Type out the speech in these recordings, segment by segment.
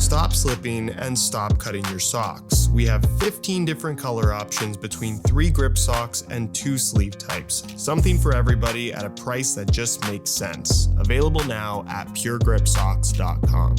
stop slipping, and stop cutting your socks. We have 15 different color options between 3 grip socks and 2 sleeve types. Something for everybody at a price that just makes sense. Available now at puregripsocks.com.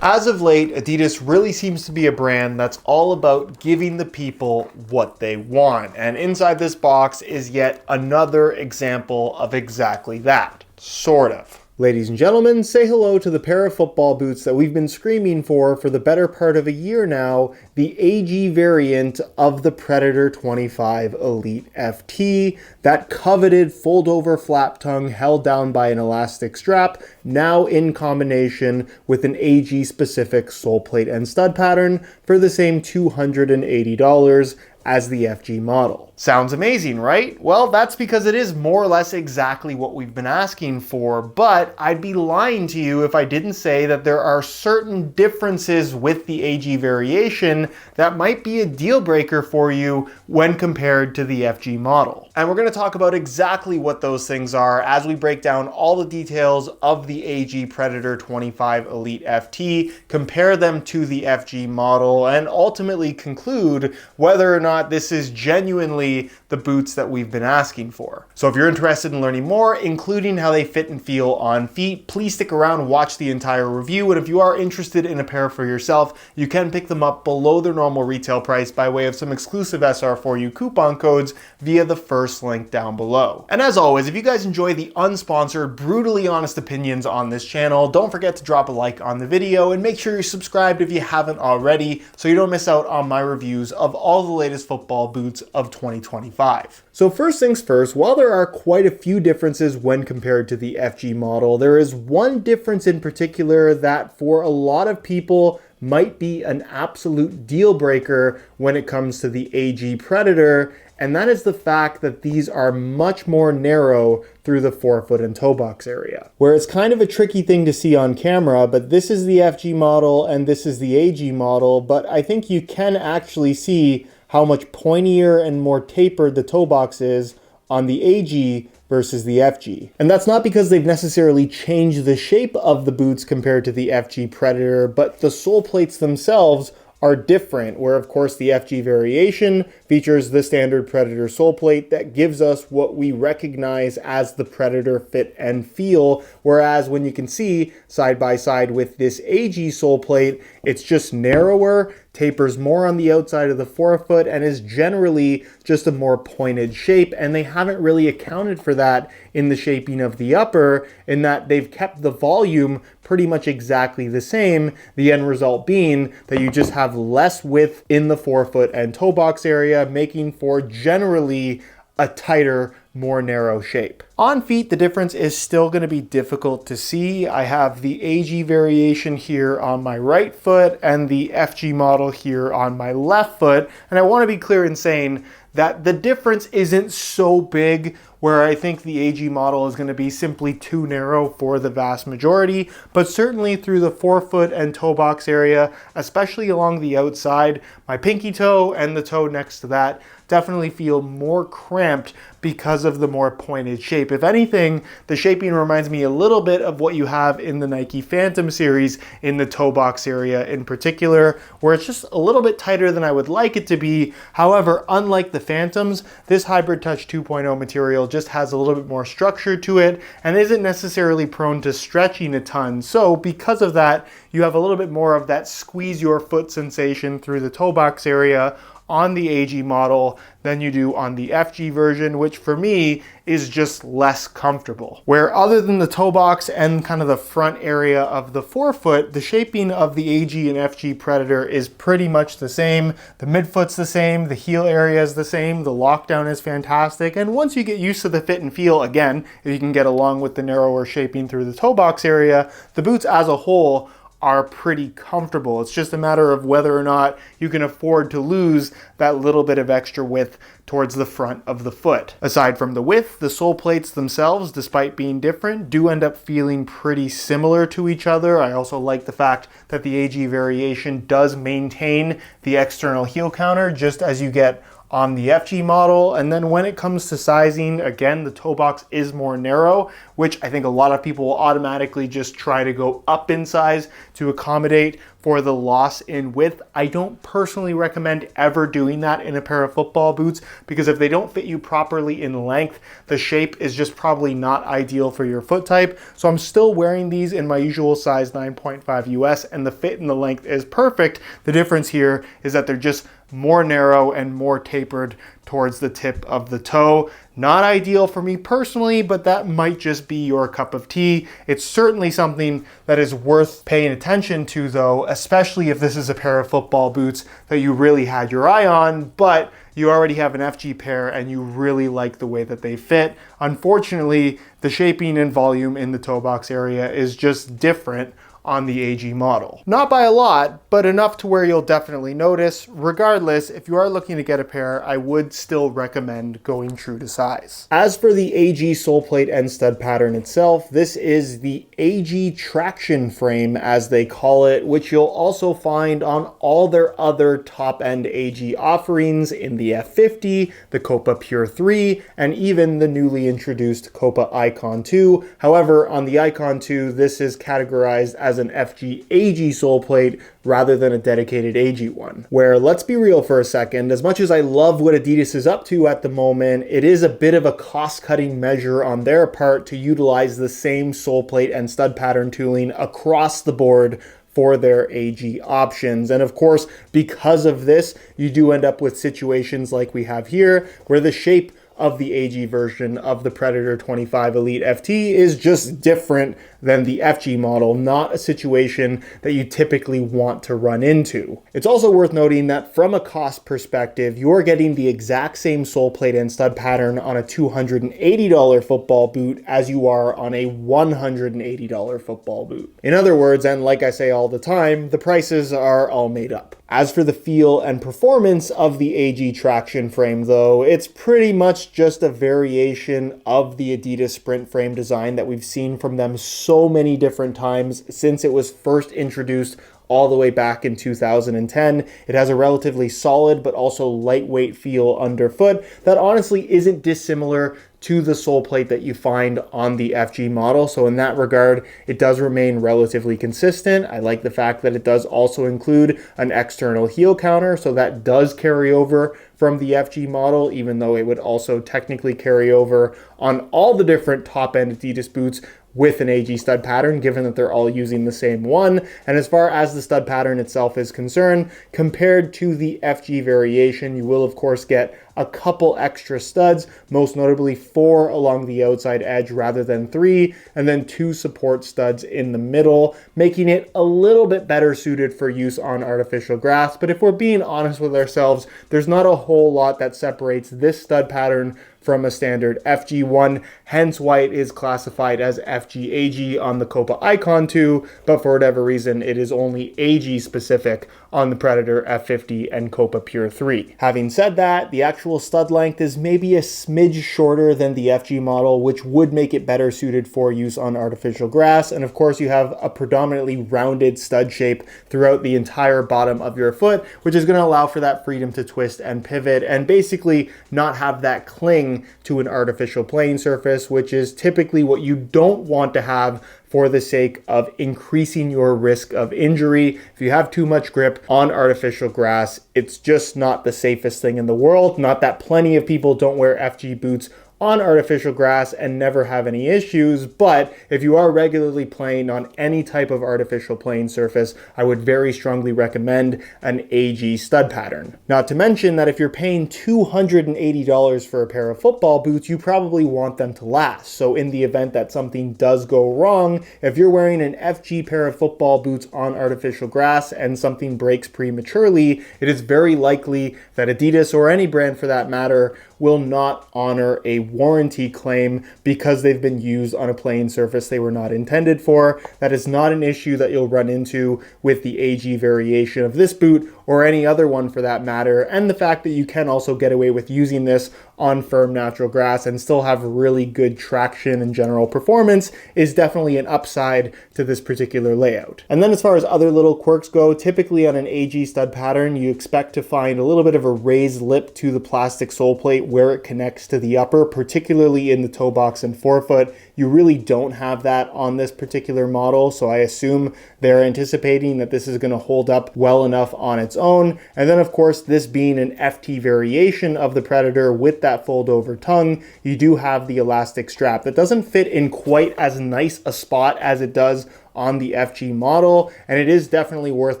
As of late, Adidas really seems to be a brand that's all about giving the people what they want. And inside this box is yet another example of exactly that. Sort of. Ladies and gentlemen, say hello to the pair of football boots that we've been screaming for the better part of a year now, the AG variant of the Predator 25 Elite FT, that coveted fold-over flap tongue held down by an elastic strap, now in combination with an AG-specific sole plate and stud pattern for the same $280 as the FG model. Sounds amazing, right? Well, that's because it is more or less exactly what we've been asking for, but I'd be lying to you if I didn't say that there are certain differences with the AG variation that might be a deal breaker for you when compared to the FG model. And we're going to talk about exactly what those things are as we break down all the details of the AG Predator 25 Elite FT, compare them to the FG model, and ultimately conclude whether or not this is genuinely the boots that we've been asking for. So if you're interested in learning more, including how they fit and feel on feet, please stick around and watch the entire review. And if you are interested in a pair for yourself, you can pick them up below their normal retail price by way of some exclusive SR4U coupon codes via the first link down below. And as always, if you guys enjoy the unsponsored, brutally honest opinions on this channel, don't forget to drop a like on the video and make sure you're subscribed if you haven't already so you don't miss out on my reviews of all the latest football boots of 2025. So first things first, while there are quite a few differences when compared to the FG model, there is one difference in particular that for a lot of people might be an absolute deal breaker when it comes to the AG Predator, and that is the fact that these are much more narrow through the forefoot and toe box area. Where it's kind of a tricky thing to see on camera, but this is the FG model and this is the AG model, but I think you can actually see how much pointier and more tapered the toe box is on the AG versus the FG. And that's not because they've necessarily changed the shape of the boots compared to the FG Predator, but the sole plates themselves are different, where of course the FG variation features the standard Predator sole plate that gives us what we recognize as the Predator fit and feel, whereas when you can see side by side with this AG sole plate, it's just narrower, tapers more on the outside of the forefoot, and is generally just a more pointed shape, and they haven't really accounted for that in the shaping of the upper, in that they've kept the volume pretty much exactly the same, the end result being that you just have less width in the forefoot and toe box area, making for generally a tighter, more narrow shape. On feet, the difference is still going to be difficult to see. I have the AG variation here on my right foot and the FG model here on my left foot, and I want to be clear in saying that the difference isn't so big where I think the AG model is going to be simply too narrow for the vast majority, but certainly through the forefoot and toe box area, especially along the outside, my pinky toe and the toe next to that definitely feel more cramped because of the more pointed shape. If anything, the shaping reminds me a little bit of what you have in the Nike Phantom series in the toe box area in particular, where it's just a little bit tighter than I would like it to be. However, unlike the Phantoms, this Hybrid Touch 2.0 material just has a little bit more structure to it and isn't necessarily prone to stretching a ton. So because of that, you have a little bit more of that squeeze your foot sensation through the toe box area on the AG model than you do on the FG version, which for me is just less comfortable. Where other than the toe box and kind of the front area of the forefoot, the shaping of the AG and FG Predator is pretty much the same. The midfoot's the same, the heel area is the same, the lockdown is fantastic, and once you get used to the fit and feel, again, if you can get along with the narrower shaping through the toe box area, the boots as a whole are pretty comfortable. It's just a matter of whether or not you can afford to lose that little bit of extra width towards the front of the foot. Aside from the width, the sole plates themselves, despite being different, do end up feeling pretty similar to each other. I also like the fact that the AG variation does maintain the external heel counter, just as you get on the FG model. And then when it comes to sizing, again, the toe box is more narrow, which I think a lot of people will automatically just try to go up in size to accommodate for the loss in width. I don't personally recommend ever doing that in a pair of football boots, because if they don't fit you properly in length, the shape is just probably not ideal for your foot type. So I'm still wearing these in my usual size 9.5 US, and the fit and the length is perfect. The difference here is that they're just more narrow and more tapered towards the tip of the toe. Not ideal for me personally, but that might just be your cup of tea. It's certainly something that is worth paying attention to though, especially if this is a pair of football boots that you really had your eye on, but you already have an FG pair and you really like the way that they fit. Unfortunately, the shaping and volume in the toe box area is just different on the AG model. Not by a lot, but enough to where you'll definitely notice. Regardless, if you are looking to get a pair, I would still recommend going true to size. As for the AG sole plate and stud pattern itself, this is the AG traction frame, as they call it, which you'll also find on all their other top-end AG offerings in the F50, the Copa Pure 3, and even the newly introduced Copa Icon 2. However, on the Icon 2, this is categorized as an FG AG sole plate rather than a dedicated AG one. Where, let's be real for a second, as much as I love what Adidas is up to at the moment, it is a bit of a cost-cutting measure on their part to utilize the same sole plate and stud pattern tooling across the board for their AG options. And of course, because of this, you do end up with situations like we have here, where the shape of the AG version of the Predator 25 Elite FT is just different than the FG model, not a situation that you typically want to run into. It's also worth noting that from a cost perspective, you're getting the exact same sole plate and stud pattern on a $280 football boot as you are on a $180 football boot. In other words, and like I say all the time, the prices are all made up. As for the feel and performance of the AG traction frame though, it's pretty much just a variation of the Adidas Sprint frame design that we've seen from them so many different times since it was first introduced all the way back in 2010. It has a relatively solid but also lightweight feel underfoot that honestly isn't dissimilar to the sole plate that you find on the FG model. So in that regard, it does remain relatively consistent. I like the fact that it does also include an external heel counter, so that does carry over from the FG model, even though it would also technically carry over on all the different top-end Adidas boots with an AG stud pattern, given that they're all using the same one. And as far as the stud pattern itself is concerned, compared to the FG variation, you will of course get a couple extra studs, most notably 4 along the outside edge rather than 3, and then 2 support studs in the middle, making it a little bit better suited for use on artificial grass. But if we're being honest with ourselves, there's not a whole lot that separates this stud pattern from a standard FG one, hence why it is classified as FG AG on the Copa Icon 2, but for whatever reason, it is only AG specific on the Predator F50 and Copa Pure 3. Having said that, the actual stud length is maybe a smidge shorter than the FG model, which would make it better suited for use on artificial grass. And of course, you have a predominantly rounded stud shape throughout the entire bottom of your foot, which is going to allow for that freedom to twist and pivot and basically not have that cling to an artificial playing surface, which is typically what you don't want to have for the sake of increasing your risk of injury. If you have too much grip on artificial grass, it's just not the safest thing in the world. Not that plenty of people don't wear FG boots on artificial grass and never have any issues, but if you are regularly playing on any type of artificial playing surface, I would very strongly recommend an AG stud pattern. Not to mention that if you're paying $280 for a pair of football boots, you probably want them to last. So in the event that something does go wrong, if you're wearing an FG pair of football boots on artificial grass and something breaks prematurely, it is very likely that Adidas, or any brand for that matter, will not honor a warranty claim because they've been used on a playing surface they were not intended for. That is not an issue that you'll run into with the AG variation of this boot or any other one for that matter. And the fact that you can also get away with using this on firm natural grass and still have really good traction and general performance is definitely an upside to this particular layout. And then as far as other little quirks go, typically on an AG stud pattern, you expect to find a little bit of a raised lip to the plastic sole plate where it connects to the upper, particularly in the toe box and forefoot. You really don't have that on this particular model, so I assume they're anticipating that this is going to hold up well enough on its own. And then of course, this being an FT variation of the Predator with that fold over tongue, you do have the elastic strap that doesn't fit in quite as nice a spot as it does on the FG model. And it is definitely worth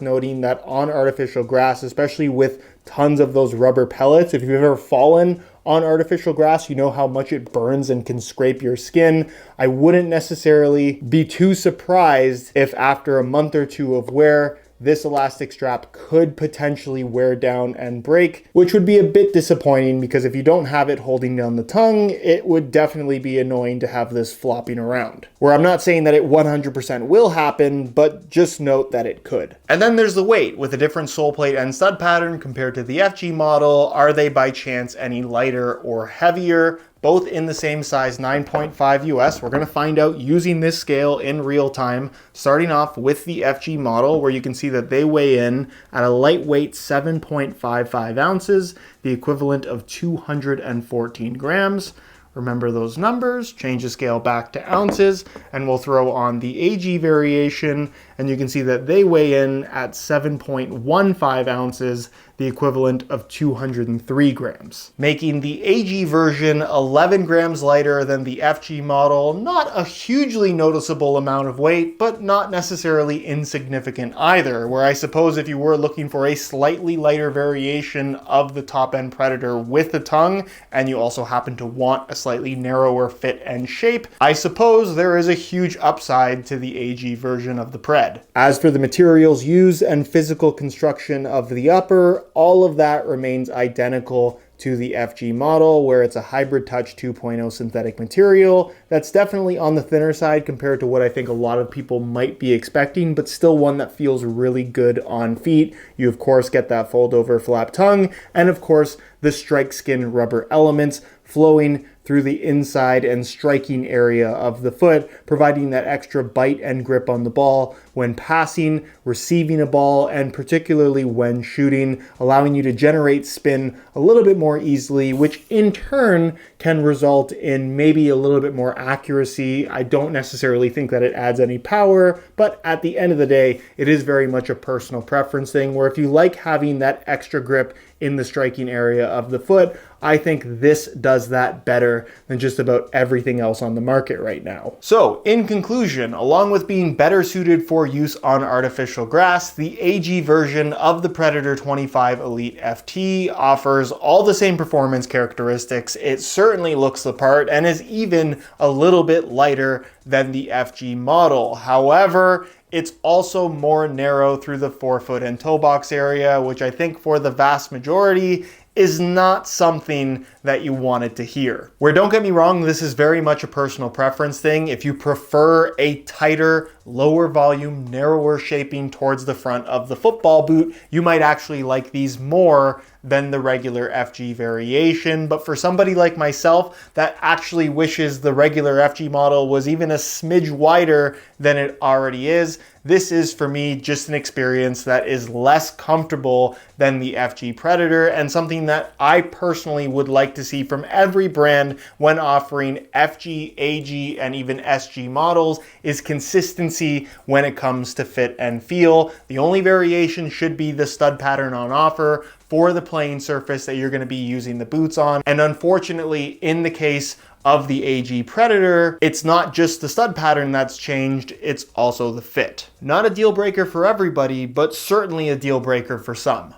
noting that on artificial grass, especially with tons of those rubber pellets, if you've ever fallen on artificial grass, you know how much it burns and can scrape your skin. I wouldn't necessarily be too surprised if after a month or two of wear, this elastic strap could potentially wear down and break, which would be a bit disappointing because if you don't have it holding down the tongue, it would definitely be annoying to have this flopping around. Where I'm not saying that it 100% will happen, but just note that it could. And then there's the weight. With a different sole plate and stud pattern compared to the FG model, are they by chance any lighter or heavier? Both in the same size 9.5 US. We're going to find out using this scale in real time, starting off with the FG model, where you can see that they weigh in at a lightweight 7.55 ounces, the equivalent of 214 grams. Remember those numbers, change the scale back to ounces, and we'll throw on the AG variation, and you can see that they weigh in at 7.15 ounces, the equivalent of 203 grams, making the AG version 11 grams lighter than the FG model. Not a hugely noticeable amount of weight, but not necessarily insignificant either, where I suppose if you were looking for a slightly lighter variation of the top-end Predator with the tongue, and you also happen to want a slightly narrower fit and shape, I suppose there is a huge upside to the AG version of the Pred. As for the materials used and physical construction of the upper, all of that remains identical to the FG model, where it's a Hybrid Touch 2.0 synthetic material that's definitely on the thinner side compared to what I think a lot of people might be expecting, but still one that feels really good on feet. You of course get that fold over flap tongue, and of course the strike skin rubber elements flowing through the inside and striking area of the foot, providing that extra bite and grip on the ball when passing, receiving a ball, and particularly when shooting, allowing you to generate spin a little bit more easily, which in turn can result in maybe a little bit more accuracy. I don't necessarily think that it adds any power, but at the end of the day, it is very much a personal preference thing, where if you like having that extra grip in the striking area of the foot, I think this does that better than just about everything else on the market right now. So in conclusion, along with being better suited for use on artificial grass, the AG version of the Predator 25 Elite FT offers all the same performance characteristics. It certainly looks the part and is even a little bit lighter than the FG model. However, it's also more narrow through the forefoot and toe box area, which I think for the vast majority is not something that you wanted to hear. Where, don't get me wrong, this is very much a personal preference thing. If you prefer a tighter, lower volume, narrower shaping towards the front of the football boot, you might actually like these more than the regular FG variation. But for somebody like myself that actually wishes the regular FG model was even a smidge wider than it already is, this is for me just an experience that is less comfortable than the FG Predator, and something that I personally would like to see from every brand when offering FG, AG, and even SG models is consistency when it comes to fit and feel. The only variation should be the stud pattern on offer for the playing surface that you're going to be using the boots on. And unfortunately, in the case of the AG Predator, it's not just the stud pattern that's changed, it's also the fit. Not a deal breaker for everybody, but certainly a deal breaker for some.